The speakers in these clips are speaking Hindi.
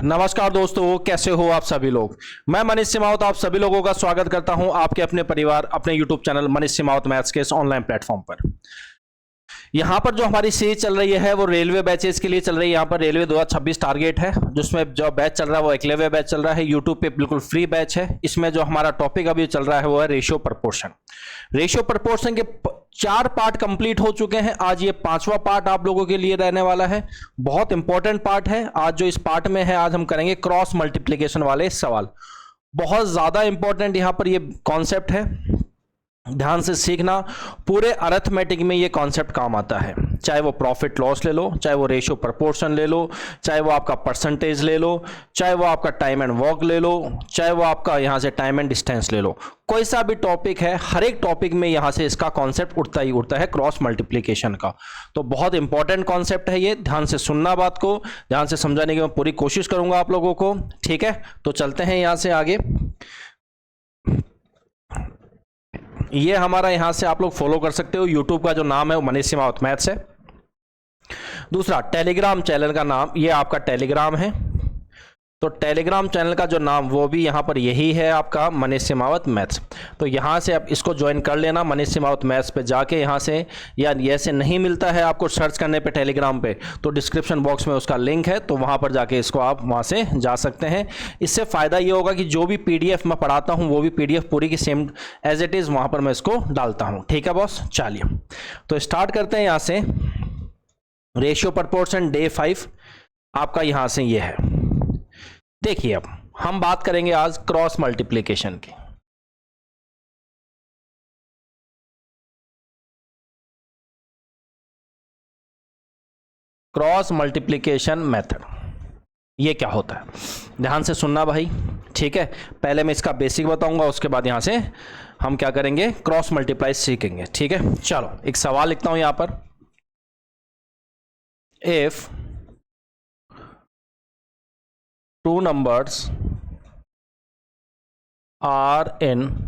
नमस्कार दोस्तों, कैसे हो आप सभी लोग। मैं मनीष सिमावत आप सभी लोगों का स्वागत करता हूं आपके अपने परिवार अपने यूट्यूब चैनल मनीष सिमावत मैथ्स के इस ऑनलाइन प्लेटफॉर्म पर। यहाँ पर जो हमारी सीरीज चल रही है वो रेलवे बैचेस के लिए चल रही है। यहाँ पर रेलवे 2026 टारगेट है, जिसमें जो बैच चल रहा है वो एकलव्य बैच चल रहा है। यूट्यूब पे बिल्कुल फ्री बैच है। इसमें जो हमारा टॉपिक अभी चल रहा है वो है रेशियो प्रपोर्शन। रेशियो प्रपोर्शन के 4 पार्ट कंप्लीट हो चुके हैं। आज ये 5वां पार्ट आप लोगों के लिए रहने वाला है। बहुत इंपॉर्टेंट पार्ट है। आज जो इस पार्ट में है, आज हम करेंगे क्रॉस मल्टीप्लीकेशन वाले सवाल। बहुत ज्यादा इंपॉर्टेंट यहां पर ये कॉन्सेप्ट है, ध्यान से सीखना। पूरे अरिथमेटिक में ये कॉन्सेप्ट काम आता है, चाहे वो प्रॉफिट लॉस ले लो, चाहे वो रेशियो प्रपोर्शन ले लो, चाहे वो आपका परसेंटेज ले लो, चाहे वो आपका टाइम एंड वर्क ले लो, चाहे वो आपका यहां से टाइम एंड डिस्टेंस ले लो। कोई सा भी टॉपिक है, हर एक टॉपिक में यहां से इसका कॉन्सेप्ट उठता ही उठता है, क्रॉस मल्टीप्लीकेशन का। तो बहुत इंपॉर्टेंट कॉन्सेप्ट है ये। ध्यान से सुनना, बात को ध्यान से समझाने की मैं पूरी कोशिश करूंगा आप लोगों को। ठीक है, तो चलते हैं यहां से आगे। ये हमारा यहां से आप लोग फॉलो कर सकते हो। यूट्यूब का जो नाम है वो मनीष सिमावत मैथ्स है। दूसरा, टेलीग्राम चैनल का नाम, ये आपका टेलीग्राम है। तो टेलीग्राम चैनल का जो नाम वो भी यहां पर यही है, आपका मनीष सिमावत मैथ्स। तो यहां से आप इसको ज्वाइन कर लेना, मनीष सिमावत मैथ्स पे जाके यहां से, या ऐसे नहीं मिलता है आपको सर्च करने पे टेलीग्राम पे, तो डिस्क्रिप्शन बॉक्स में उसका लिंक है, तो वहां पर जाके इसको आप वहां से जा सकते हैं। इससे फायदा ये होगा कि जो भी पीडीएफ मैं पढ़ाता हूं वो भी पीडीएफ पूरी की सेम एज इट इज वहां पर मैं इसको डालता हूं। ठीक है बॉस, चलिए तो स्टार्ट करते हैं। यहां से रेशियो प्रपोर्शन डे 5 आपका यहां से ये है। देखिए, अब हम बात करेंगे आज क्रॉस मल्टीप्लिकेशन की। क्रॉस मल्टीप्लिकेशन मेथड ये क्या होता है, ध्यान से सुनना भाई। ठीक है, पहले मैं इसका बेसिक बताऊंगा, उसके बाद यहां से हम क्या करेंगे, क्रॉस मल्टीप्लाई सीखेंगे। ठीक है, चलो एक सवाल लिखता हूं यहां पर। If two numbers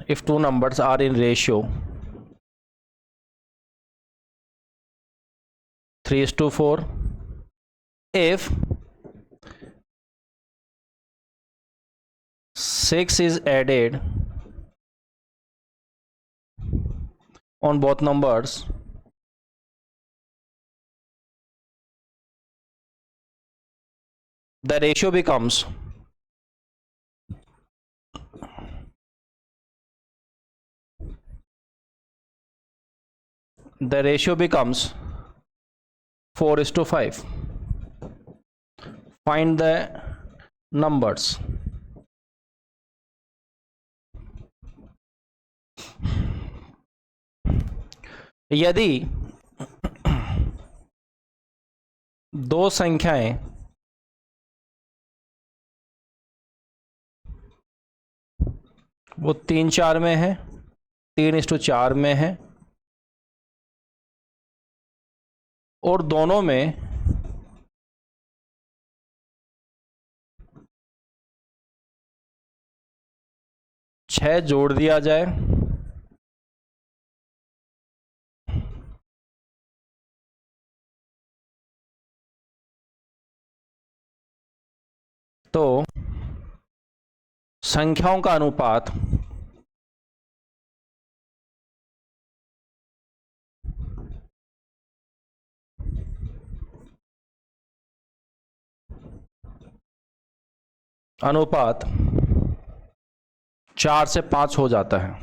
if two numbers are in ratio 3:4, if 6 is added on both numbers, the ratio becomes 4:5. Find the numbers. यदि दो संख्याएं वो 3:4 में है, 3:4 में है, और दोनों में छह जोड़ दिया जाए तो संख्याओं का अनुपात अनुपात 4 से 5 हो जाता है।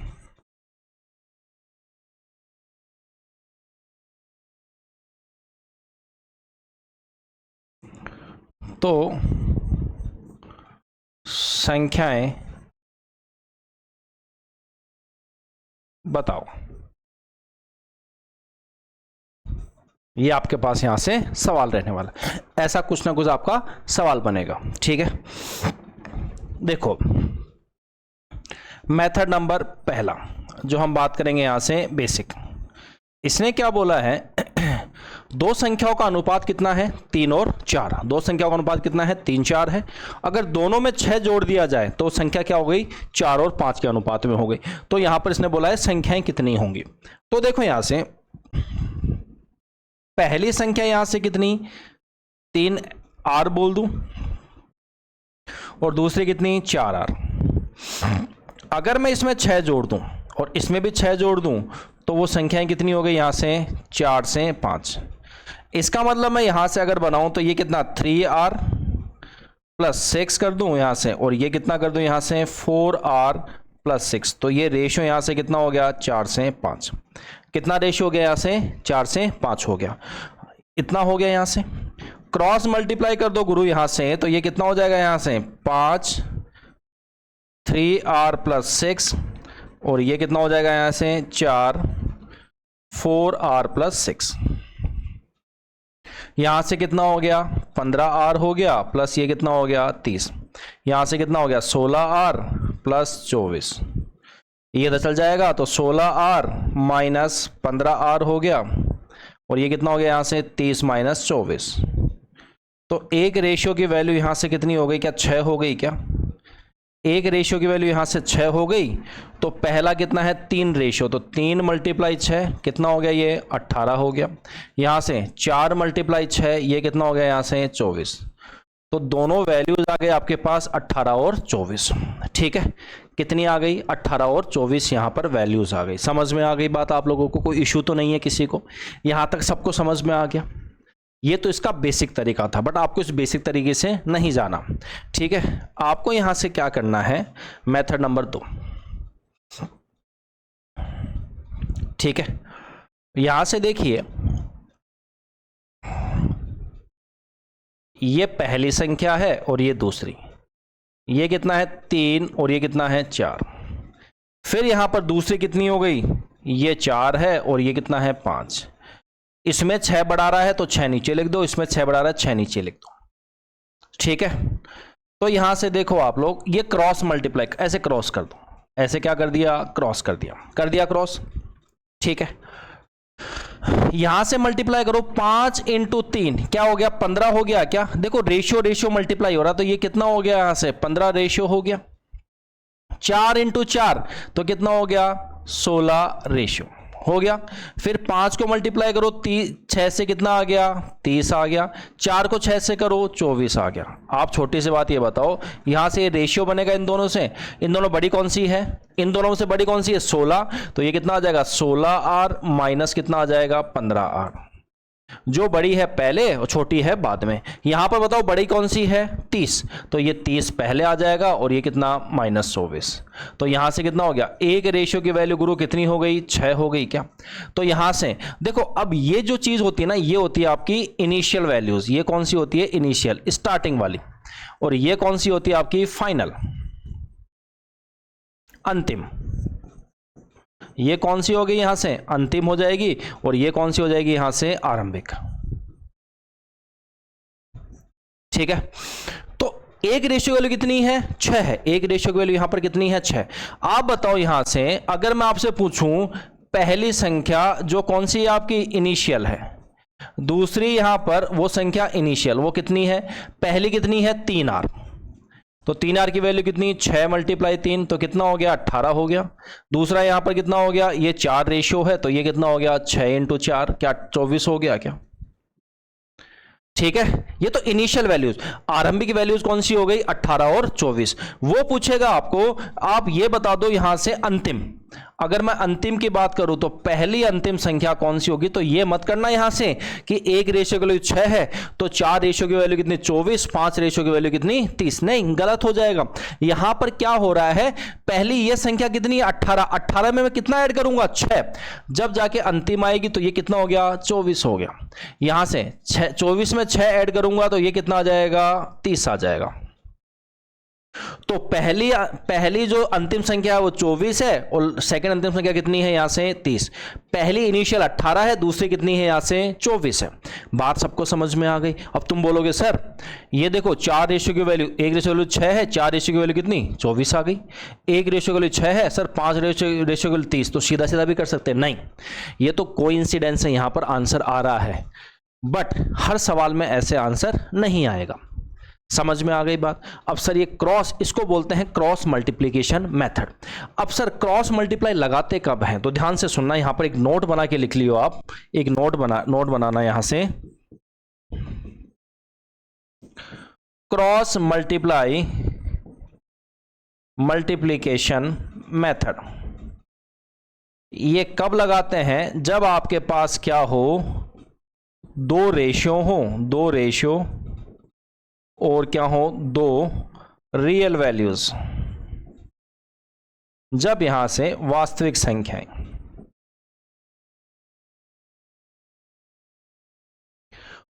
तो संख्याएं बताओ। ये आपके पास यहां से सवाल रहने वाला, ऐसा कुछ ना कुछ आपका सवाल बनेगा। ठीक है, देखो मेथड नंबर पहला जो हम बात करेंगे यहां से बेसिक। इसने क्या बोला है, दो संख्याओं का अनुपात कितना है, 3 और 4। दो संख्याओं का अनुपात कितना है, 3, 4 है। अगर दोनों में 6 जोड़ दिया जाए तो संख्या क्या हो गई, 4 और 5 के अनुपात में हो गई। तो यहां पर इसने बोला है संख्याएं कितनी होंगी। तो देखो यहां से पहली संख्या यहां से कितनी, 3 आर बोल दूं, और दूसरी कितनी 4r। अगर मैं इसमें 6 जोड़ दूं और इसमें भी 6 जोड़ दूं तो वो संख्याएं कितनी हो गई यहां से 4 से 5। इसका मतलब मैं यहां से अगर बनाऊं तो ये कितना 3r प्लस 6 कर दूं यहां से, और ये कितना कर दूं यहां से 4r प्लस 6। तो ये रेशियो यहां से कितना हो गया 4 से 5। कितना रेशियो हो गया यहां से 4 से 5 हो गया, इतना हो गया। यहां से क्रॉस मल्टीप्लाई कर दो गुरु यहां से, तो ये कितना हो जाएगा यहां से 5 3r प्लस 6, और ये कितना हो जाएगा यहां से 4 4r प्लस 6। यहां से कितना हो गया 15r हो गया, प्लस ये कितना हो गया 30। यहां से कितना हो गया 16r प्लस 24। ये तो चल जाएगा, तो 16r माइनस 15r हो गया, और ये कितना हो गया यहां से 30 माइनस 24। तो एक रेशियो की वैल्यू यहां से कितनी हो गई, क्या 6 हो गई क्या? एक रेशियो की वैल्यू यहां से 6 हो गई। तो पहला कितना है 3 रेशियो, तो 3 मल्टीप्लाई 6 कितना हो गया ये 18 हो गया। यहां से 4 मल्टीप्लाई 6 ये कितना हो गया यहां से 24। तो दोनों वैल्यूज आ गए आपके पास 18 और 24। ठीक है, कितनी आ गई 18 और 24 यहां पर वैल्यूज आ गई। समझ में आ गई बात आप लोगों को? कोई इशू तो नहीं है किसी को? यहां तक सबको समझ में आ गया? ये तो इसका बेसिक तरीका था, बट आपको इस बेसिक तरीके से नहीं जाना। ठीक है, आपको यहां से क्या करना है, मेथड नंबर 2। ठीक है, यहां से देखिए ये पहली संख्या है और ये दूसरी, ये कितना है 3 और ये कितना है 4। फिर यहां पर दूसरी कितनी हो गई, ये 4 है और ये कितना है 5। इसमें 6 बढ़ा रहा है तो 6 नीचे लिख दो, इसमें 6 बढ़ा रहा है 6 नीचे लिख दो। ठीक है, तो यहां से देखो आप लोग ये क्रॉस मल्टीप्लाई ऐसे क्रॉस कर दो, ऐसे क्या कर दिया क्रॉस कर दिया क्रॉस। ठीक है, यहां से मल्टीप्लाई करो 5 इंटू 3 क्या हो गया 15 हो गया क्या? देखो रेशियो मल्टीप्लाई हो रहा, तो ये कितना हो गया यहां से 15 रेशियो हो गया। 4 इंटू 4 तो कितना हो गया 16 रेशियो हो गया। फिर 5 को मल्टीप्लाई करो 6 से कितना आ गया 30 आ गया। 4 को 6 से करो 24 आ गया। आप छोटी सी बात ये बताओ, यहां से रेशियो बनेगा इन दोनों से, इन दोनों बड़ी कौन सी है, इन दोनों से बड़ी कौन सी है 16। तो ये कितना आ जाएगा 16r माइनस कितना आ जाएगा 15r। जो बड़ी है पहले और छोटी है बाद में। यहां पर बताओ बड़ी कौन सी है 30, तो ये 30 पहले आ जाएगा और ये कितना माइनस 24। तो यहां से कितना हो गया, एक रेशियो की वैल्यू गुरु कितनी हो गई 6 हो गई क्या? तो यहां से देखो अब ये जो चीज होती है ना, ये होती है आपकी इनिशियल वैल्यूज। ये कौन सी होती है इनिशियल स्टार्टिंग वाली, और ये कौन सी होती है आपकी फाइनल अंतिम। ये कौन सी होगी यहां से अंतिम हो जाएगी, और ये कौन सी हो जाएगी यहां से आरंभिक। ठीक है, तो एक रेशियो वैल्यू कितनी है 6 है, एक रेशियो की वैल्यू यहां पर कितनी है 6। आप बताओ यहां से अगर मैं आपसे पूछूं पहली संख्या जो कौन सी आपकी इनिशियल है, दूसरी यहां पर वो संख्या इनिशियल वो कितनी है, पहली कितनी है 3r, तो 3r की वैल्यू कितनी 6 मल्टीप्लाई 3 तो कितना हो गया 18 हो गया। दूसरा यहां पर कितना हो गया, ये 4 रेशियो है तो ये कितना हो गया 6 इंटू 4 क्या 24 हो गया क्या? ठीक है, ये तो इनिशियल वैल्यूज। आरंभिक वैल्यूज कौन सी हो गई 18 और 24। वो पूछेगा आपको, आप ये बता दो यहां से अंतिम। अगर मैं अंतिम की बात करूं तो पहली अंतिम संख्या कौन सी होगी, तो ये मत करना यहां से कि एक रेशियो की वैल्यू 6 है तो 4 रेशियो की वैल्यू कितनी 24, 5 रेशियो की वैल्यू कितनी 30। नहीं, गलत हो जाएगा। यहां पर क्या हो रहा है, पहली ये संख्या कितनी 18, 18 में मैं कितना ऐड करूंगा 6, जब जाके अंतिम आएगी तो ये कितना हो गया 24 हो गया। यहां से 24 में 6 ऐड करूंगा तो ये कितना आ जाएगा 30 आ जाएगा। तो पहली जो अंतिम संख्या है वो 24 है और सेकंड अंतिम संख्या कितनी है यहां से 30। पहली इनिशियल 18 है, दूसरी कितनी है यहां से 24 है। बात सबको समझ में आ गई। अब तुम बोलोगे सर ये देखो 4 रेशियो की वैल्यू, एक रेशियो की वैल्यू 6 है, 4 रेशियो की वैल्यू कितनी 24 आ गई। एक रेशियो की वैल्यू 6 है सर, 5 रेशियो की वैल्यू 30, तो सीधा सीधा भी कर सकते हैं। नहीं, ये तो कोइंसिडेंस है, यहां पर आंसर आ रहा है, बट हर सवाल में ऐसे आंसर नहीं आएगा। समझ में आ गई बात? अब सर ये क्रॉस, इसको बोलते हैं क्रॉस मल्टीप्लिकेशन मेथड। अब सर क्रॉस मल्टीप्लाई लगाते कब हैं, तो ध्यान से सुनना, यहां पर एक नोट बना के लिख लियो आप, एक नोट बनाना यहां से। Cross multiplication method. ये कब लगाते हैं? जब आपके पास क्या हो, दो रेशियो और क्या हो, दो रियल वैल्यूज, जब यहां से वास्तविक संख्याएं,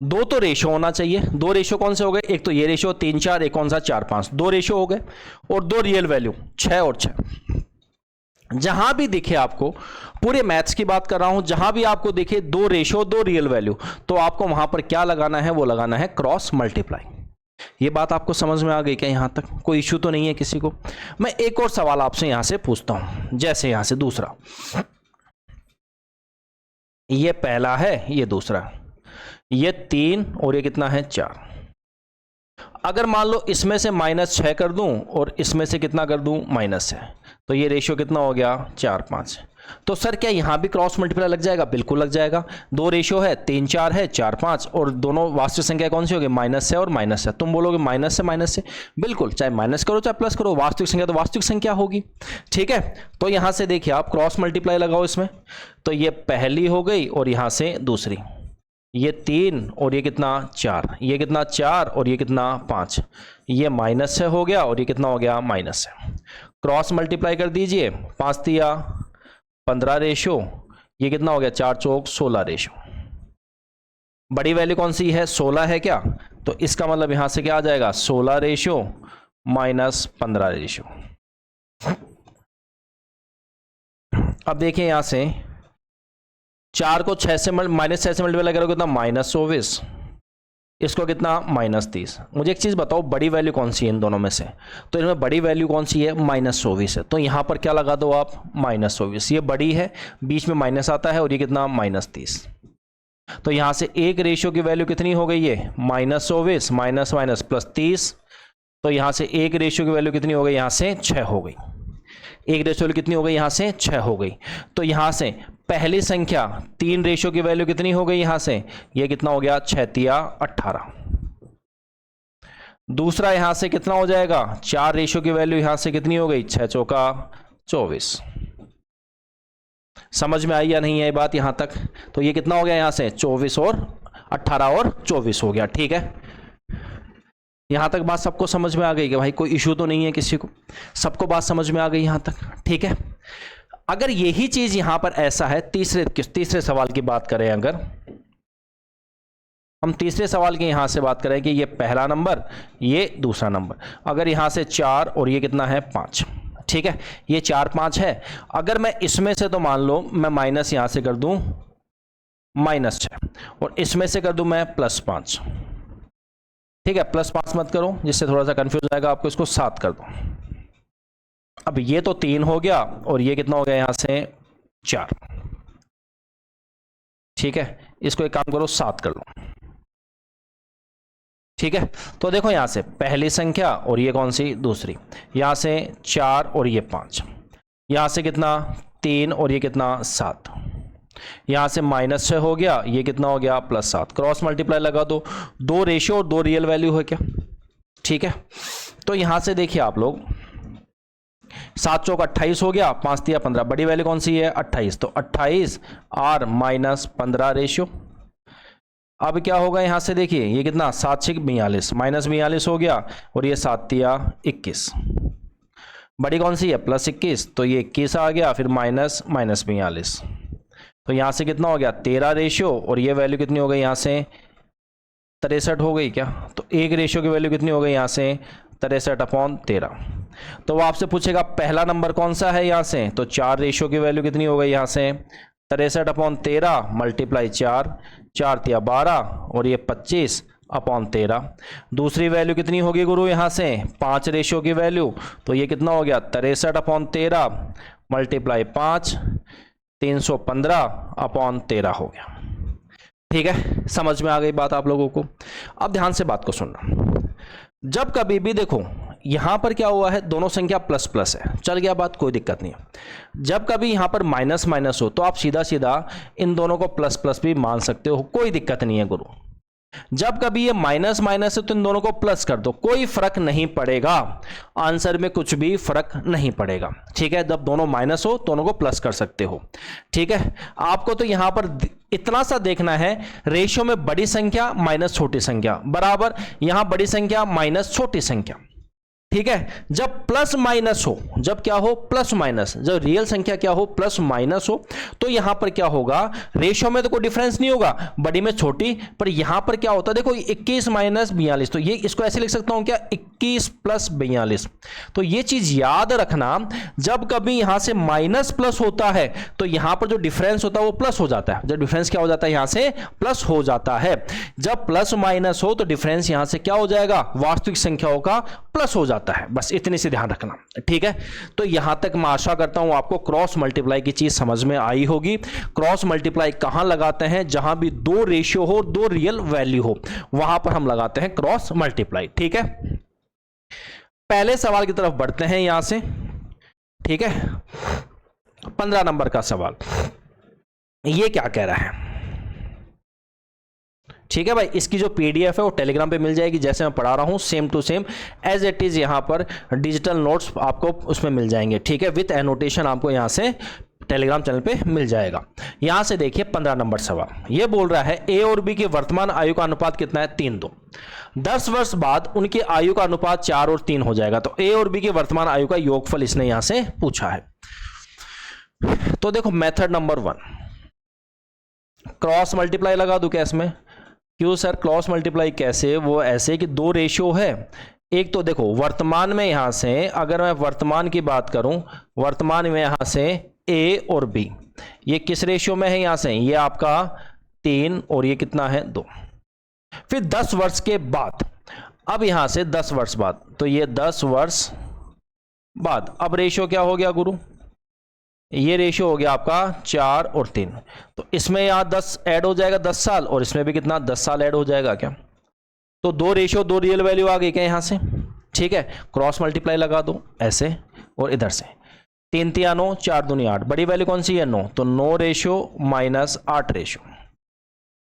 दो तो रेशियो होना चाहिए। दो रेशियो कौन से हो गए? एक तो ये रेशियो 3 4, एक कौन सा 4 5, दो रेशियो हो गए। और दो रियल वैल्यू 6 और 6। जहां भी दिखे आपको, पूरे मैथ्स की बात कर रहा हूं, जहां भी आपको दिखे दो रेशियो दो रियल वैल्यू, तो आपको वहां पर क्या लगाना है? वो लगाना है क्रॉस मल्टीप्लाई। ये बात आपको समझ में आ गई क्या? यहां तक कोई इश्यू तो नहीं है किसी को? मैं एक और सवाल आपसे यहां से पूछता हूं, जैसे यहां से दूसरा, ये पहला है, ये दूसरा, ये 3 और ये कितना है 4। अगर मान लो इसमें से -6 कर दूं और इसमें से कितना कर दूं? -6, तो ये रेशियो कितना हो गया? 4 5। तो सर क्या यहां भी क्रॉस मल्टीप्लाई लग जाएगा? बिल्कुल लग जाएगा। दो रेशियो है, 3 4 है, 4 5, और दोनों वास्तविक संख्या कौन सी होगी? -6 और -6। तुम बोलोगे -से, बिल्कुल, चाहे माइनस करो चाहे प्लस करो, वास्तविक संख्या तो वास्तविक संख्या होगी। ठीक है, तो यहां से देखिए आप क्रॉस मल्टीप्लाई लगाओ इसमें, तो ये पहली हो गई और यहां से दूसरी, ये 3 और ये कितना 4, ये कितना 4 और ये कितना 5, ये -6 हो गया और ये कितना हो गया? -6। क्रॉस मल्टीप्लाई कर दीजिए, 5 दिया 15 रेशियो, ये कितना हो गया? 4 चौक 16 रेशियो। बड़ी वैल्यू कौन सी है? 16 है क्या? तो इसका मतलब यहां से क्या आ जाएगा? 16 रेशियो -15 रेशियो। अब देखिए यहां से 4 को 6 से -6 से मल्टीप्लाई करोगे कितना? -24। इसको कितना? -30। मुझे एक चीज़ बताओ, बड़ी वैल्यू कौन सी है इन दोनों में से? तो इनमें बड़ी वैल्यू कौन सी है? -24 है। तो यहाँ पर क्या लगा दो आप? -24। ये बड़ी है, बीच में माइनस आता है, और ये कितना? -30। तो यहाँ से एक रेशियो की वैल्यू कितनी हो गई? ये -24 माइनस माइनस +30। तो यहाँ से एक रेशियो की वैल्यू कितनी हो गई? यहाँ से 6 हो गई। एक रेशियो कितनी हो गई? यहाँ से 6 हो गई। तो यहाँ से पहली संख्या 3 रेशियो की वैल्यू कितनी हो गई? यहाँ से ये कितना हो गया? 6 तिया 18। दूसरा यहाँ से कितना हो जाएगा? 4 रेशियो की वैल्यू यहाँ से कितनी हो गई? 6 चौका 24। समझ में आई या नहीं है बात यहां तक? तो ये कितना हो गया? यहाँ से 24 और 18 और 24 हो गया। ठीक है, यहां तक बात सबको समझ में आ गई कि भाई कोई इशू तो नहीं है किसी को? सबको बात समझ में आ गई यहां तक? ठीक है, अगर यही चीज यहां पर ऐसा है, तीसरे सवाल की बात करें, अगर हम तीसरे सवाल की यहां से बात करें कि ये पहला नंबर, ये दूसरा नंबर, अगर यहां से 4 और ये कितना है 5, ठीक है, ये 4 5 है। अगर मैं इसमें से, तो मान लो मैं माइनस यहां से कर दूं -6 और इसमें से कर दूं मैं +5, ठीक है, +5 मत करो जिससे थोड़ा सा कंफ्यूज आएगा आपको, इसको 7 कर दो। अब ये तो 3 हो गया और ये कितना हो गया यहां से 4, ठीक है, इसको एक काम करो 7 कर लो। ठीक है, तो देखो यहां से पहली संख्या और ये कौन सी? दूसरी, यहां से 4 और ये 5, यहां से कितना 3 और ये कितना 7, यहां से -6 हो गया, ये कितना हो गया +7। क्रॉस मल्टीप्लाई लगा दो, दो रेशियो और दो रियल वैल्यू है क्या? ठीक है, तो यहां से देखिए आप लोग, 7 चौक 28 हो गया, 5 तिया 15, बड़ी वैल्यू कौन सी है? 28। तो 28 और -15 रेशियो। अब क्या होगा यहां से देखिए, ये कितना 7 6 42, -42 हो गया और ये 7 तिया 21, बड़ी कौन सी है? +21, तो ये 21 आ गया, फिर -42, तो यहां से कितना हो गया 13 रेशियो और ये वैल्यू कितनी हो गई यहां से 63 हो गई क्या? तो एक रेशियो की वैल्यू कितनी हो गई यहां से 63/13। तो वो आपसे पूछेगा पहला नंबर कौन सा है यहां से, तो 4 रेशियो की वैल्यू कितनी हो गई यहां से 63/13 मल्टीप्लाई 4, 4 तिया 12 और ये 25/13। दूसरी वैल्यू कितनी होगी गुरु यहां से 5 रेशियो की वैल्यू, तो ये कितना हो गया 63/13 मल्टीप्लाई 5, 315/13 हो गया। ठीक है, समझ में आ गई बात आप लोगों को? अब ध्यान से बात को सुनना, जब कभी भी देखो यहां पर क्या हुआ है, दोनों संख्या प्लस प्लस है, चल गया बात, कोई दिक्कत नहीं है। जब कभी यहां पर माइनस माइनस हो तो आप सीधा सीधा इन दोनों को प्लस प्लस भी मान सकते हो, कोई दिक्कत नहीं है गुरु। जब कभी ये माइनस माइनस है तो इन दोनों को प्लस कर दो, कोई फर्क नहीं पड़ेगा, आंसर में कुछ भी फर्क नहीं पड़ेगा। ठीक है, जब दोनों माइनस हो दोनों को प्लस कर सकते हो। ठीक है, आपको तो यहां पर इतना सा देखना है, रेशियो में बड़ी संख्या माइनस छोटी संख्या बराबर, यहां बड़ी संख्या माइनस छोटी संख्या। ठीक है, जब प्लस माइनस हो, जब क्या हो प्लस माइनस, जब रियल संख्या क्या हो प्लस माइनस हो, तो यहां पर क्या होगा, रेशियो में तो कोई डिफरेंस नहीं होगा, बड़ी में छोटी, पर यहां पर क्या होता है देखो 21 माइनस 42, तो ये इसको ऐसे लिख सकता हूं क्या 21 प्लस 42। तो ये चीज याद रखना, जब कभी यहां से माइनस प्लस होता है तो यहां पर जो डिफरेंस होता है वो प्लस हो जाता है, जब डिफरेंस क्या हो जाता है यहां से प्लस हो जाता है। जब प्लस माइनस हो तो डिफरेंस यहां से क्या हो जाएगा, वास्तविक संख्याओं का प्लस हो जाता है। बस इतनी सी ध्यान रखना। ठीक है, तो यहां तक मैं आशा करता हूं आपको क्रॉस मल्टीप्लाई की चीज समझ में आई होगी। क्रॉस मल्टीप्लाई कहां लगाते हैं, जहां भी दो रेशियो हो, दो रियल वैल्यू हो, वहां पर हम लगाते हैं क्रॉस मल्टीप्लाई। ठीक है, पहले सवाल की तरफ बढ़ते हैं यहां से। ठीक है, 15 नंबर का सवाल, ये क्या कह रहा है। ठीक है भाई, इसकी जो पीडीएफ है वो टेलीग्राम पे मिल जाएगी, जैसे मैं पढ़ा रहा हूं same to same as it is, यहां पर डिजिटल नोट्स आपको उसमें मिल जाएंगे। ठीक है, विथ एनोटेशन आपको यहां से टेलीग्राम चैनल पे मिल जाएगा। यहां से देखिए 15 नंबर सवाल, ये बोल रहा है ए और बी की वर्तमान आयु का अनुपात कितना है, 3:2। 10 वर्ष बाद उनकी आयु का अनुपात 4 और 3 हो जाएगा। तो ए और बी की वर्तमान आयु का योगफल इसने यहां से पूछा है। तो देखो मेथड नंबर 1, क्रॉस मल्टीप्लाई लगा दूं क्या इसमें। क्यों सर क्रॉस मल्टीप्लाई कैसे, वो ऐसे कि दो रेशियो है, एक तो देखो वर्तमान में यहां से, अगर मैं वर्तमान की बात करूं, वर्तमान में यहां से ए और बी, ये किस रेशियो में है, यहां से ये आपका 3 और ये कितना है 2। फिर 10 वर्ष के बाद, अब यहां से 10 वर्ष बाद, तो ये 10 वर्ष बाद, अब रेशियो क्या हो गया गुरु, ये रेशियो हो गया आपका 4 और 3, तो इसमें यहां 10 ऐड हो जाएगा 10 साल, और इसमें भी कितना 10 साल ऐड हो जाएगा क्या। तो दो रेशियो दो रियल वैल्यू आ गई क्या यहां से। ठीक है, क्रॉस मल्टीप्लाई लगा दो ऐसे, और इधर से 3 3 9, 4 दूनी 8, बड़ी वैल्यू कौन सी है 9, तो 9 रेशियो माइनस 8 रेशियो।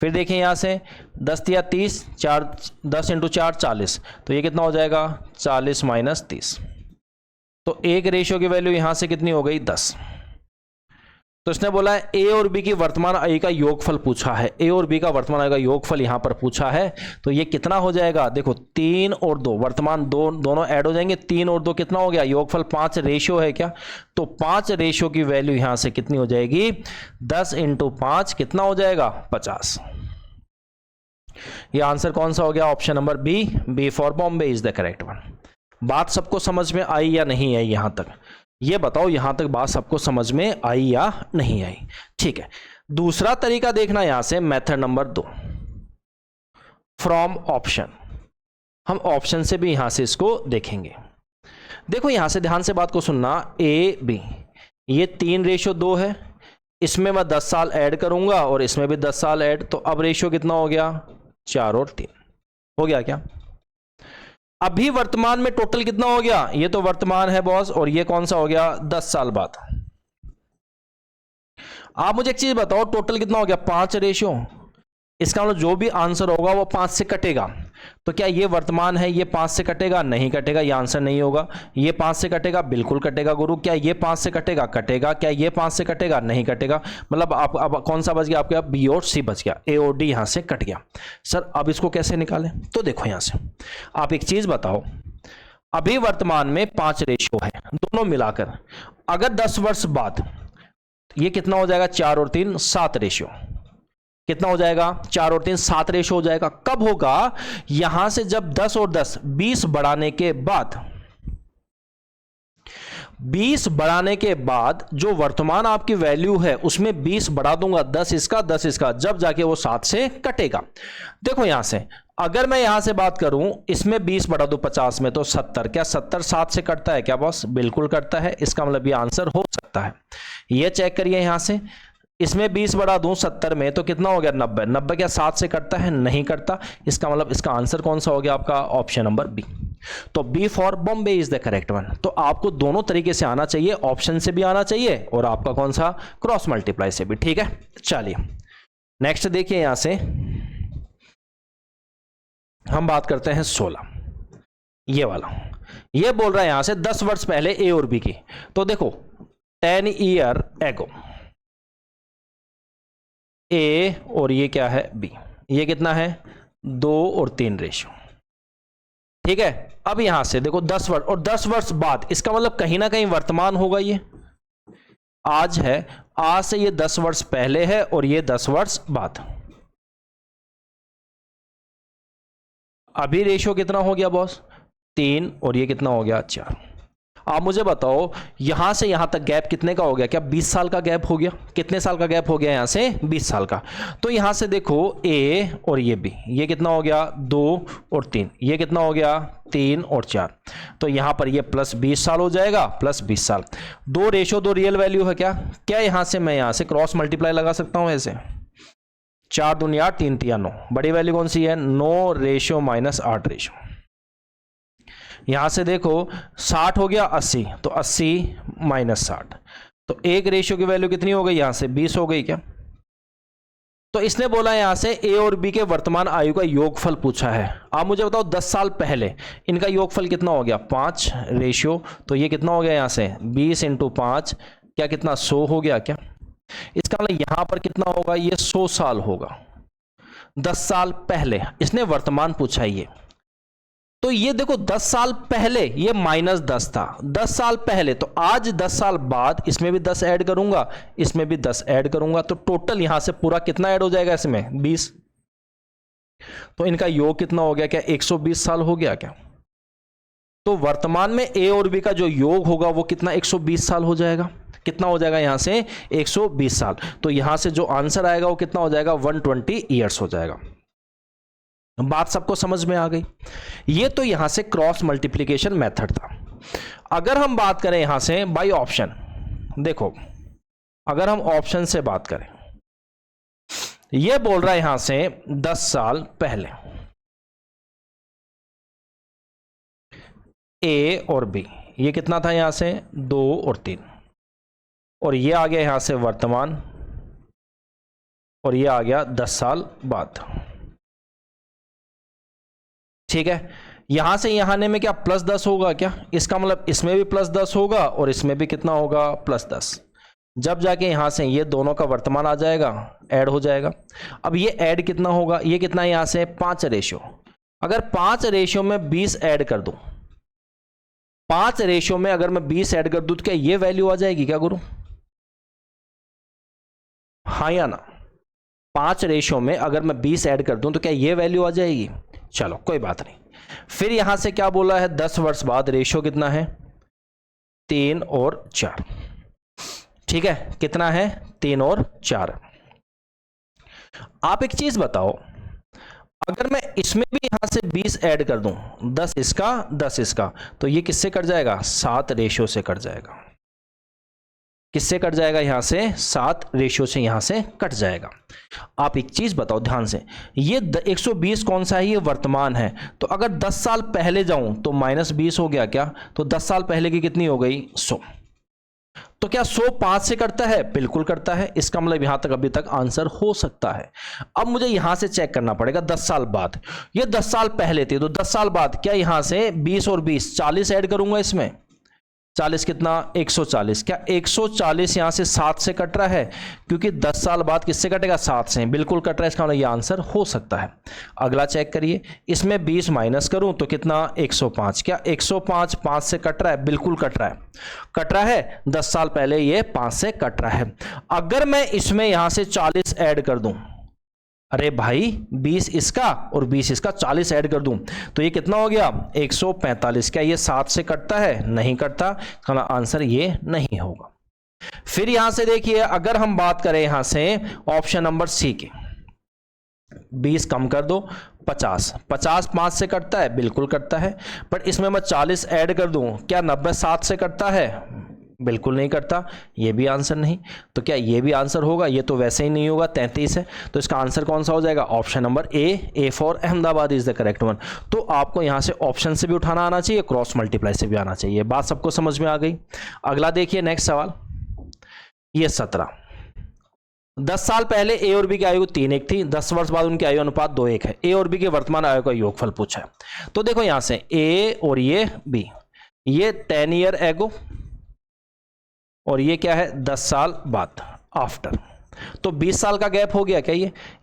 फिर देखिए यहां से 10 3 30, 4 10 इंटू 4 40, तो ये कितना हो जाएगा 40 माइनस 30, तो एक रेशियो की वैल्यू यहां से कितनी हो गई 10। तो इसने बोला है ए और बी की वर्तमान आयु का योगफल पूछा है, ए और बी का वर्तमान आयु का योगफल यहां पर पूछा है, तो ये कितना हो जाएगा, देखो 3 और 2, वर्तमान दोनों ऐड हो जाएंगे, 3 और 2 कितना हो गया, योगफल 5 रेशियो है क्या, तो 5 रेशियो की वैल्यू यहां से कितनी हो जाएगी, 10 इंटू 5 कितना हो जाएगा 50। ये आंसर कौन सा हो गया, option number B, B for Bombay is the correct one. बात सबको समझ में आई या नहीं आई, यहां तक ये बताओ, यहां तक बात सबको समझ में आई या नहीं आई। ठीक है, दूसरा तरीका देखना यहां से, मेथड नंबर 2, फ्रॉम ऑप्शन। हम ऑप्शन से भी यहां से इसको देखेंगे। देखो यहां से ध्यान से बात को सुनना, ए बी, ये 3 रेशियो 2 है, इसमें मैं 10 साल ऐड करूंगा और इसमें भी 10 साल ऐड, तो अब रेशियो कितना हो गया 4 और 3 हो गया क्या। अभी वर्तमान में टोटल कितना हो गया, ये तो वर्तमान है बॉस, और ये कौन सा हो गया 10 साल बाद। आप मुझे एक चीज बताओ, टोटल कितना हो गया 5 रेशियो, इसका मतलब जो भी आंसर होगा वो 5 से कटेगा। तो क्या ये वर्तमान है, ये 5 से कटेगा, नहीं कटेगा, ये आंसर नहीं होगा। ये 5 से कटेगा, बिल्कुल कटेगा गुरु। क्या ये 5 से कटेगा, कटेगा। क्या ये 5 से कटेगा, नहीं कटेगा। मतलब आप अब कौन सा बच गया आपका, बी और सी बच गया, ए और डी यहां से कट गया। सर अब इसको कैसे निकालें, तो देखो यहां से आप एक चीज बताओ, अभी वर्तमान में 5 रेशियो है दोनों मिलाकर, अगर 10 वर्ष बाद ये कितना हो जाएगा 4 और 3 7 रेशियो, कितना हो जाएगा 4 और 3 7 रेशियो हो जाएगा। कब होगा, यहां से जब 10 और 10 20 बढ़ाने के बाद, 20 बढ़ाने के बाद जो वर्तमान आपकी वैल्यू है उसमें 20 बढ़ा दूंगा, 10 इसका 10 इसका, जब जाके वो 7 से कटेगा। देखो यहां से अगर मैं यहां से बात करूं, इसमें 20 बढ़ा दूं 50 में तो 70, क्या 70 7 से कटता है क्या बॉस, बिल्कुल कटता है। इसका मतलब ये आंसर हो सकता है। ये चेक करिए यहां से, इसमें 20 बढ़ा दूं 70 में तो कितना हो गया 90, 90 क्या 7 से कटता है, नहीं कटता। इसका मतलब इसका आंसर कौन सा हो गया आपका, ऑप्शन नंबर बी। तो B for Bombay is the correct one. तो आपको दोनों तरीके से आना चाहिए, ऑप्शन से भी आना चाहिए और आपका कौन सा क्रॉस मल्टीप्लाई से भी। ठीक है, चलिए नेक्स्ट देखिए यहां से, हम बात करते हैं 16, ये वाला। ये बोल रहा है यहां से 10 वर्ष पहले ए और बी की। तो देखो 10 ईयर एगो ए और ये क्या है बी, ये कितना है 2 और 3 रेशियो। ठीक है, अब यहां से देखो 10 वर्ष और 10 वर्ष बाद, इसका मतलब कहीं ना कहीं वर्तमान होगा। ये आज है, आज से ये 10 वर्ष पहले है और ये 10 वर्ष बाद। अभी रेशियो कितना हो गया बॉस 3 और ये कितना हो गया 4। आप मुझे बताओ यहां से यहां तक गैप कितने का हो गया, क्या 20 साल का गैप हो गया? कितने साल का गैप हो गया यहां से 20 साल का। तो यहां से देखो ए और ये बी, ये कितना हो गया 2 और 3, ये कितना हो गया 3 और 4। तो यहां पर ये प्लस 20 साल हो जाएगा, प्लस 20 साल। 2 रेशो 2 रियल वैल्यू है क्या? क्या यहां से मैं यहां से क्रॉस मल्टीप्लाई लगा सकता हूं ऐसे? 4 दूनी 8, 3 तिया 9। बड़ी वैल्यू कौन सी है 9 रेशो माइनस 8 रेशो। यहां से देखो 60 हो गया 80, तो 80 माइनस 60, तो एक रेशियो की वैल्यू कितनी हो गई यहां से 20 हो गई क्या? तो इसने बोला यहां से ए और बी के वर्तमान आयु का योगफल पूछा है। आप मुझे बताओ 10 साल पहले इनका योगफल कितना हो गया 5 रेशियो, तो ये कितना हो गया यहां से 20 इंटू 5, क्या कितना 100 हो गया क्या? इसका मतलब यहां पर कितना होगा ये 100 साल होगा। 10 साल पहले इसने वर्तमान पूछा है ये। तो ये देखो 10 साल पहले ये -10 था, 10 साल पहले। तो आज 10 साल बाद इसमें भी 10 ऐड करूंगा, इसमें भी 10 ऐड करूंगा, तो टोटल यहां से पूरा कितना ऐड हो जाएगा इसमें 20। तो इनका योग कितना हो गया, क्या 120 साल हो गया क्या? तो वर्तमान में ए और बी का जो योग होगा वो कितना 120 साल हो जाएगा। कितना हो जाएगा यहां से 120 साल। तो यहां से जो आंसर आएगा वो कितना हो जाएगा 120 ईयर्स हो जाएगा। बात सबको समझ में आ गई? ये तो यहां से क्रॉस मल्टीप्लिकेशन मेथड था। अगर हम बात करें यहां से बाय ऑप्शन, देखो अगर हम ऑप्शन से बात करें, ये बोल रहा है यहां से 10 साल पहले ए और बी, ये कितना था यहां से 2 और 3, और ये आ गया यहां से वर्तमान, और ये आ गया 10 साल बाद। ठीक है, यहां से यहां आने में क्या +10 होगा क्या? इसका मतलब इसमें भी +10 होगा और इसमें भी कितना होगा +10। जब जाके यहां से ये दोनों का वर्तमान आ जाएगा, ऐड हो जाएगा। अब ये ऐड कितना होगा, ये कितना है यहां से 5 रेशियो। अगर 5 रेशियो में 20 ऐड कर दूं, 5 रेशियो में अगर मैं 20 ऐड कर दूं तो क्या ये वैल्यू आ जाएगी क्या गुरु? हाँ या ना? 5 रेशियो में अगर मैं 20 ऐड कर दूं तो क्या ये वैल्यू आ जाएगी? चलो कोई बात नहीं। फिर यहां से क्या बोला है 10 वर्ष बाद रेशियो कितना है 3 और 4। ठीक है, कितना है 3 और 4। आप एक चीज बताओ, अगर मैं इसमें भी यहां से 20 ऐड कर दूं, 10 इसका 10 इसका, तो ये किससे कट जाएगा 7 रेशियो से कट जाएगा। किससे कट जाएगा यहां से 7 रेशियो से यहां से कट जाएगा। आप एक चीज बताओ ध्यान से, ये 120 कौन सा है, ये वर्तमान है। तो अगर 10 साल पहले जाऊं तो -20 हो गया क्या? तो 10 साल पहले की कितनी हो गई 100। तो क्या 100 5 से कटता है? बिल्कुल करता है। इसका मतलब यहां तक अभी तक आंसर हो सकता है। अब मुझे यहां से चेक करना पड़ेगा 10 साल बाद। ये 10 साल पहले थे, तो 10 साल बाद क्या यहां से 20 और 20 40 ऐड करूंगा इसमें, 40 कितना 140। क्या 140 यहां से 7 से कट रहा है? क्योंकि 10 साल बाद किससे कटेगा 7 से, बिल्कुल कट रहा है। इसका मतलब ये आंसर हो सकता है। अगला चेक करिए, इसमें 20 माइनस करूं तो कितना 105। क्या 105 5 से कट रहा है? बिल्कुल कट रहा है। कट रहा है, 10 साल पहले ये 5 से कट रहा है। अगर मैं इसमें यहां से 40 ऐड कर दूं, अरे भाई 20 इसका और 20 इसका 40 ऐड कर दूं तो ये कितना हो गया 145। क्या ये 7 से कटता है? नहीं कटता। इसका आंसर ये नहीं होगा। फिर यहां से देखिए, अगर हम बात करें यहां से ऑप्शन नंबर सी की, 20 कम कर दो 50, 50 5 से कटता है? बिल्कुल कटता है। बट इसमें मैं 40 ऐड कर दूं, क्या 90 7 से कटता है? बिल्कुल नहीं करता। ये भी आंसर नहीं। तो क्या ये भी आंसर होगा? ये तो वैसे ही नहीं होगा, 33 है। तो इसका आंसर कौन सा हो जाएगा? Option number A for Ahmedabad is the correct one. तो आपको यहां से ऑप्शन से भी उठाना आना चाहिए, क्रॉस मल्टीप्लाई से भी आना चाहिए। बात सबको समझ में आ गई? अगला देखिए नेक्स्ट सवाल, ये 17। 10 साल पहले ए और बी की आयु 3:1 थी, 10 वर्ष बाद उनकी आयु अनुपात 2:1 है। ए और बी के वर्तमान आयु का योगफल पूछा है। तो देखो यहां से ए और ये बी, ये 10 ईयर एगो और ये क्या है 10 साल बाद आफ्टर, तो 20 साल का गैप हो गया क्या?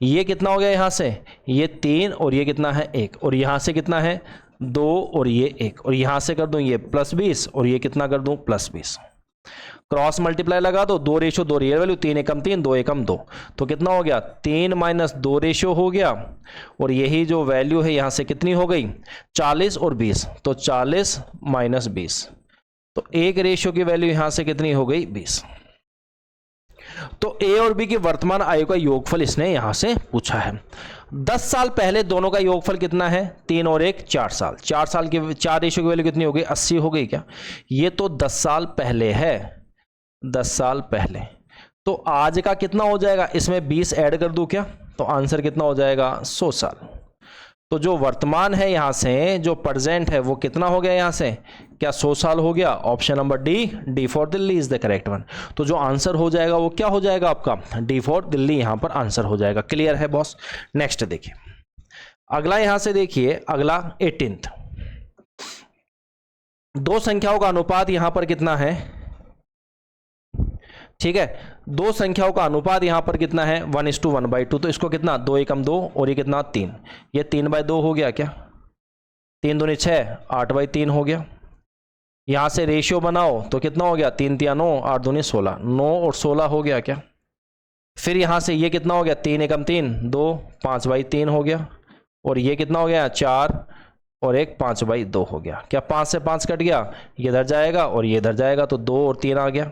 ये कितना हो गया यहां से, ये 3 और ये कितना है 1, और यहां से कितना है 2 और ये 1, और यहां से कर दूं ये +20 और ये कितना कर दूं +20। क्रॉस मल्टीप्लाई लगा दो, 2 रेशो 2 रियल वैल्यू, 3 एकम 3, 2 एकम 2, तो कितना हो गया 3 - 2 रेशो हो गया, और यही जो वैल्यू है यहां से कितनी हो गई 40 और 20, तो 40 - 20, तो एक रेशो की वैल्यू यहां से कितनी हो गई 20। तो ए और बी की वर्तमान आयु का योगफल इसने यहां से पूछा है। 10 साल पहले दोनों का योगफल कितना है 3 और 1 4 साल, 4 साल की 4 रेशो की वैल्यू कितनी हो गई 80 हो गई क्या? ये तो 10 साल पहले है, 10 साल पहले, तो आज का कितना हो जाएगा, इसमें 20 ऐड कर दूं क्या, तो आंसर कितना हो जाएगा 100 साल। तो जो वर्तमान है यहां से, जो प्रेजेंट है वो कितना हो गया यहां से, क्या 100 साल हो गया? Option number D for Delhi is the correct one. तो जो आंसर हो जाएगा वो क्या हो जाएगा आपका, डी फॉर दिल्ली यहां पर आंसर हो जाएगा। क्लियर है बॉस? नेक्स्ट देखिए अगला, यहां से देखिए अगला 18th, दो संख्याओं का अनुपात यहां पर कितना है, ठीक है, दो संख्याओं का अनुपात यहां पर कितना है 1:1/2, तो इसको कितना 2 एकम 2 और ये कितना 3, ये 3/2 हो गया क्या, 3 दूनी 6, 8/3 हो गया। यहां से रेशियो बनाओ तो कितना हो गया 3 × 9, 8 दूनी 16, 9 और 16 हो गया क्या। फिर यहां से ये कितना हो गया 3 एकम 3, 2, 5/3 हो गया, और ये कितना हो गया 4 और 1 5/2 हो गया क्या, 5 से 5 कट गया, ये इधर जाएगा और ये इधर जाएगा, तो 2 और 3 आ गया।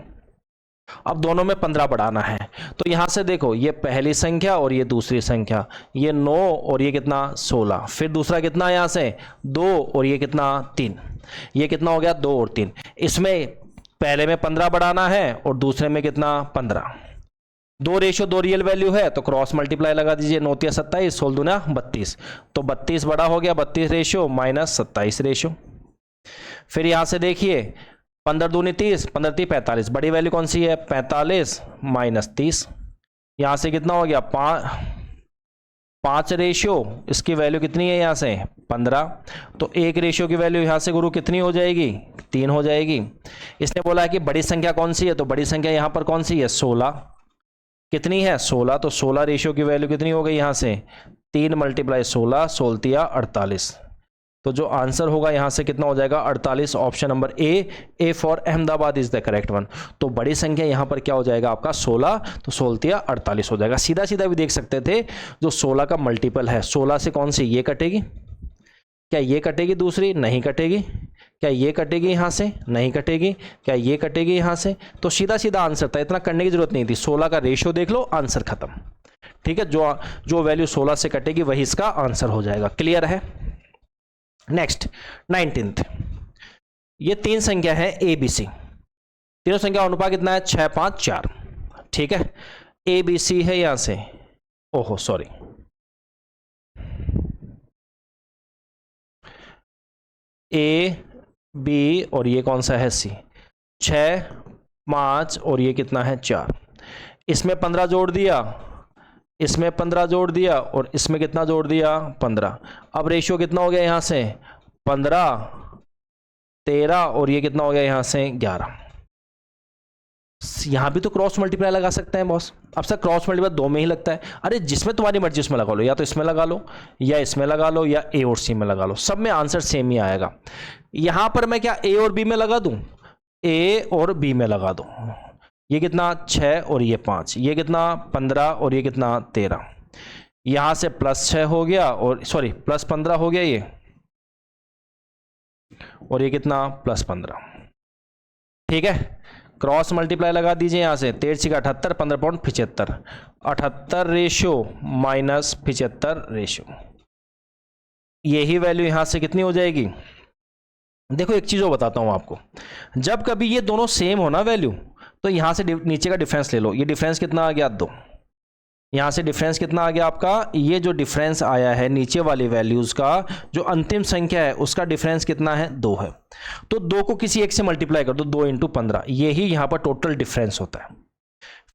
अब दोनों में 15 बढ़ाना है, तो यहां से देखो ये पहली संख्या और ये दूसरी संख्या, ये 9 और ये कितना 16, फिर दूसरा कितना यहां से 2 और ये कितना 3, ये कितना हो गया 2 और 3, इसमें पहले में 15 बढ़ाना है और दूसरे में कितना 15, 2 रेशो 2 रियल वैल्यू है, तो क्रॉस मल्टीप्लाई लगा दीजिए, 9 × 27, 16 दूना 32, तो 32 बड़ा हो गया 32 रेशो - 27 रेशो। फिर यहां से देखिए 15 दूनी 30, 15 × 3 45, बड़ी वैल्यू कौन सी है 45 - 30, यहां से कितना हो गया 5 रेशियो, इसकी वैल्यू कितनी है यहां से 15, तो एक रेशियो की वैल्यू यहां से गुरु कितनी हो जाएगी 3 हो जाएगी। इसने बोला है कि बड़ी संख्या कौन सी है, तो बड़ी संख्या यहां पर कौन सी है 16, कितनी है 16, तो 16 रेशियो की वैल्यू कितनी हो गई यहां से 3 × 16, 16 × 48, तो जो आंसर होगा यहां से कितना हो जाएगा 48, option number A for Ahmedabad is the correct one. तो बड़ी संख्या यहां पर क्या हो जाएगा आपका 16, तो 16 × 48 हो जाएगा। सीधा सीधा भी देख सकते थे, जो 16 का मल्टीपल है 16 से कौन सी ये कटेगी, क्या ये कटेगी, दूसरी नहीं कटेगी, क्या ये कटेगी यहां से नहीं कटेगी, क्या ये कटेगी यहां से, तो सीधा सीधा आंसर था, इतना करने की जरूरत नहीं थी। 16 का रेशियो देख लो, आंसर खत्म। ठीक है, जो वैल्यू 16 से कटेगी वही इसका आंसर हो जाएगा। क्लियर है? नेक्स्ट 19th, ये 3 संख्या है ए बी सी, तीनों संख्या का अनुपात कितना है 6 5 4, ठीक है, ए बी सी है यहां से, ओहो सॉरी, ए बी और ये कौन सा है सी, 6 5 और ये कितना है 4, इसमें 15 जोड़ दिया, इसमें 15 जोड़ दिया और इसमें कितना जोड़ दिया 15। अब रेशियो कितना हो गया यहां से 15 13 और ये कितना हो गया यहां से 11। यहां भी तो क्रॉस मल्टीप्लाई लगा सकते हैं बॉस। अब सर क्रॉस मल्टीप्लाई 2 में ही लगता है, अरे जिसमें तुम्हारी मर्जी उसमें लगा लो, या तो इसमें लगा लो या इसमें लगा लो या ए और सी में लगा लो, सब में आंसर सेम ही आएगा। यहां पर मैं क्या ए और बी में लगा दूं, ए और बी में लगा दूं, ये कितना 6 और ये 5, ये कितना 15 और ये कितना 13, यहां से +6 हो गया और सॉरी +15 हो गया ये, और ये कितना +15, ठीक है, क्रॉस मल्टीप्लाई लगा दीजिए यहां से, 13 × 78 15 पॉइंट 75, 78 रेशियो - 75 रेशियो, यही वैल्यू यहां से कितनी हो जाएगी। देखो एक चीज और बताता हूं आपको, जब कभी ये दोनों सेम हो ना वैल्यू, तो यहां से नीचे का डिफरेंस ले लो, ये डिफरेंस कितना आ गया 2, यहां से डिफरेंस कितना आ गया आपका, ये जो डिफरेंस आया है नीचे वाली वैल्यूज का, जो अंतिम संख्या है उसका डिफरेंस कितना है 2 है, तो 2 को किसी एक से मल्टीप्लाई कर दो, 2 × 15, यही यहां पर टोटल डिफरेंस होता है।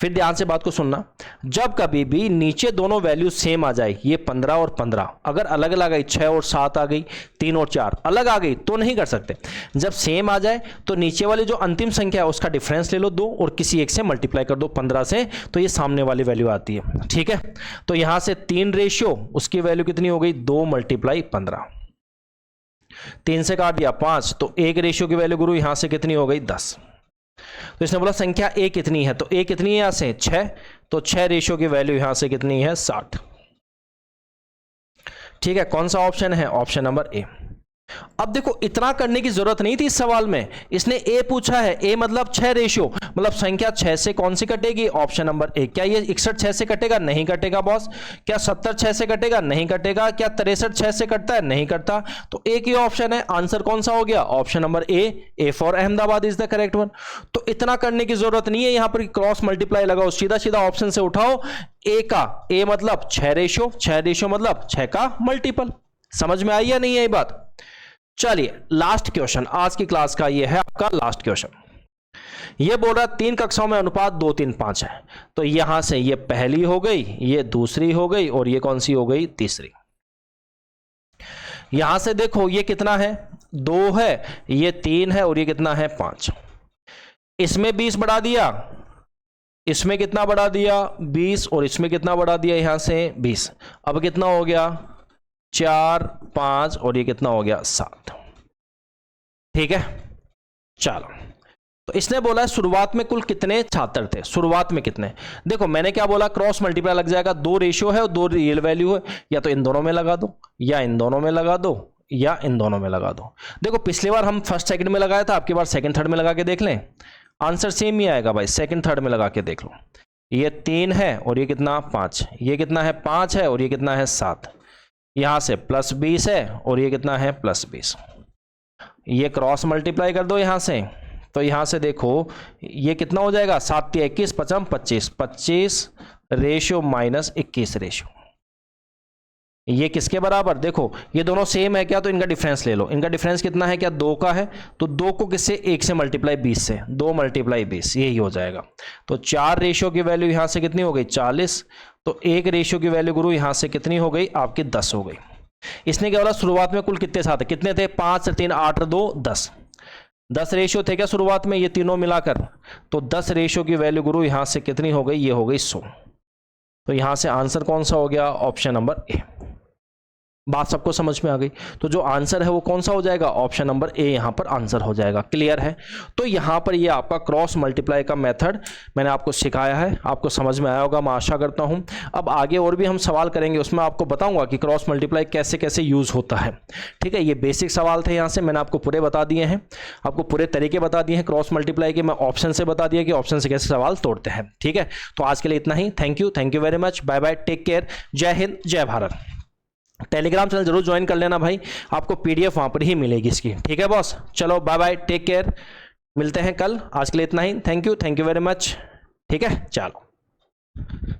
फिर ध्यान से बात को सुनना, जब कभी भी नीचे दोनों वैल्यू सेम आ जाए, ये 15 और 15, अगर अलग अलग आई 6 और 7 आ गई, 3 और 4 अलग आ गई तो नहीं कर सकते। जब सेम आ जाए तो नीचे वाली जो अंतिम संख्या है उसका डिफरेंस ले लो 2 और किसी एक से मल्टीप्लाई कर दो 15 से, तो ये सामने वाली वैल्यू आती है। ठीक है, तो यहां से 3 रेशियो उसकी वैल्यू कितनी हो गई, 2 मल्टीप्लाई 15, 3 से काट दिया 5, तो 1 रेशियो की वैल्यू गुरु यहां से कितनी हो गई, 10। तो इसने बोला संख्या ए कितनी है, तो ए कितनी है यहां से 6, तो 6 रेशियो की वैल्यू यहां से कितनी है, 60। ठीक है, कौन सा ऑप्शन है, ऑप्शन नंबर ए। अब देखो इतना करने की जरूरत नहीं थी इस सवाल में, इसने ए पूछा है, ए मतलब 6 रेशियो, मतलब संख्या 6 से कौन सी कटेगी, ऑप्शन नंबर ए। क्या ये 61 6 से कटेगा, नहीं कटेगा बॉस। क्या 70 6 से कटेगा, नहीं कटेगा। क्या 63 6 से कटता है, नहीं कटता। तो एक ही ऑप्शन है, आंसर कौन सा हो गया, option number A for Ahmedabad is the correct one. तो इतना करने की जरूरत नहीं है, यहां पर क्रॉस मल्टीप्लाई लगाओ, सीधा सीधा ऑप्शन से उठाओ ए का, ए मतलब 6 रेशियो, 6 रेशियो मतलब 6 का मल्टीपल। समझ में आई या नहीं है ये बात। चलिए लास्ट क्वेश्चन आज की क्लास का, ये है आपका लास्ट क्वेश्चन। ये बोल रहा 3 कक्षाओं में अनुपात 2 3 5 है, तो यहां से ये पहली हो गई, ये दूसरी हो गई और ये कौन सी हो गई, तीसरी। यहां से देखो ये कितना है, 2 है, ये 3 है और ये कितना है, 5। इसमें 20 बढ़ा दिया, इसमें कितना बढ़ा दिया, 20, और इसमें कितना बढ़ा दिया, यहां से 20। अब कितना हो गया, 4 5 और ये कितना हो गया, 7। ठीक है, चलो। तो इसने बोला है शुरुआत में कुल कितने छात्र थे, शुरुआत में कितने। देखो मैंने क्या बोला, क्रॉस मल्टीप्लाई लग जाएगा, 2 रेशियो है और 2 रियल वैल्यू है, या तो इन दोनों में लगा दो, या इन दोनों में लगा दो, या इन दोनों में लगा दो। देखो पिछली बार हम फर्स्ट सेकंड में लगाया था, आपकी बार सेकंड थर्ड में लगा के देख लें, आंसर सेम ही आएगा भाई। सेकंड थर्ड में लगा के देख लो, ये 3 है और ये कितना 5, ये कितना है 5 है और ये कितना है 7, यहां से प्लस 20 है और ये कितना है प्लस 20। ये क्रॉस मल्टीप्लाई कर दो यहां से, तो यहां से देखो ये कितना हो जाएगा, 7 × 21 5 25, 25 रेशियो माइनस 21 रेशियो, ये किसके बराबर। देखो ये दोनों सेम है क्या, तो इनका डिफरेंस ले लो। इनका डिफरेंस कितना है, क्या 2 का है, तो 2 को किससे, 1 से मल्टीप्लाई 20 से, 2 मल्टीप्लाई 20 यही हो जाएगा। तो 4 रेशियो की वैल्यू यहां से कितनी हो गई, 40, तो 1 रेशियो की वैल्यू गुरु यहां से कितनी हो गई, आपकी 10 हो गई। इसने क्या बोला शुरुआत में कुल कितने साथ, कितने थे, 5 3 8 2 10, 10 रेशियो थे क्या शुरुआत में, ये तीनों मिलाकर। तो 10 रेशियो की वैल्यू गुरु यहां से कितनी हो गई, ये हो गई 100। तो यहां से आंसर कौन सा हो गया, ऑप्शन नंबर ए। बात सबको समझ में आ गई। तो जो आंसर है वो कौन सा हो जाएगा, ऑप्शन नंबर ए यहां पर आंसर हो जाएगा। क्लियर है। तो यहां पर ये आपका क्रॉस मल्टीप्लाई का मेथड मैंने आपको सिखाया है, आपको समझ में आया होगा मैं आशा करता हूं। अब आगे और भी हम सवाल करेंगे, उसमें आपको बताऊंगा कि क्रॉस मल्टीप्लाई कैसे कैसे यूज होता है। ठीक है, ये बेसिक सवाल थे, यहां से मैंने आपको पूरे बता दिए हैं, आपको पूरे तरीके बता दिए हैं क्रॉस मल्टीप्लाई के। मैं ऑप्शन से बता दिया कि ऑप्शन से कैसे सवाल तोड़ते हैं। ठीक है, तो आज के लिए इतना ही। Thank you very much, bye bye, take care, जय हिंद जय भारत। टेलीग्राम चैनल जरूर ज्वाइन कर लेना भाई, आपको पीडीएफ वहां पर ही मिलेगी इसकी। ठीक है बॉस, चलो बाय बाय, टेक केयर, मिलते हैं कल। आज के लिए इतना ही। Thank you very much. ठीक है, चलो।